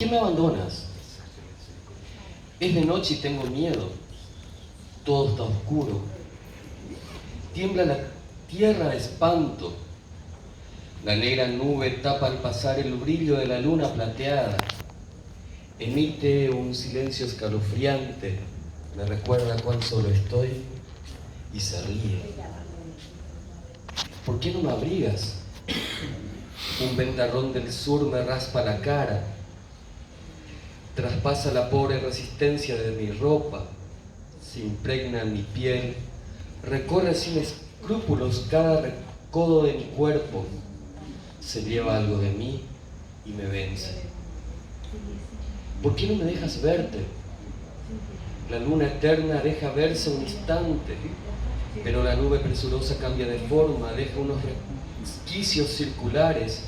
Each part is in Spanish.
¿Qué me abandonas? Es de noche y tengo miedo. Todo está oscuro. Tiembla la tierra de espanto. La negra nube tapa al pasar el brillo de la luna plateada. Emite un silencio escalofriante. Me recuerda cuán solo estoy y se ríe. ¿Por qué no me abrigas? Un ventarrón del sur me raspa la cara. Traspasa la pobre resistencia de mi ropa, se impregna en mi piel, recorre sin escrúpulos cada recodo de mi cuerpo, se lleva algo de mí y me vence. ¿Por qué no me dejas verte? La luna eterna deja verse un instante, pero la nube presurosa cambia de forma, deja unos resquicios circulares.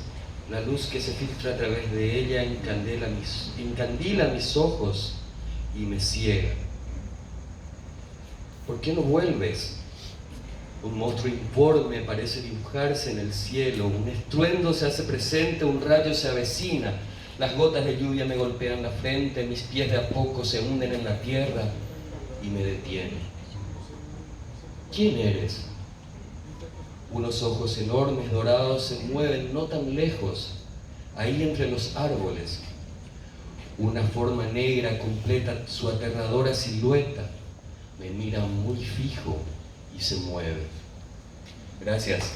La luz que se filtra a través de ella encandila mis ojos y me ciega. ¿Por qué no vuelves? Un monstruo informe parece dibujarse en el cielo, un estruendo se hace presente, un rayo se avecina, las gotas de lluvia me golpean la frente, mis pies de a poco se hunden en la tierra y me detienen. ¿Quién eres? Unos ojos enormes dorados se mueven no tan lejos, ahí entre los árboles. Una forma negra completa su aterradora silueta. Me mira muy fijo y se mueve. Gracias.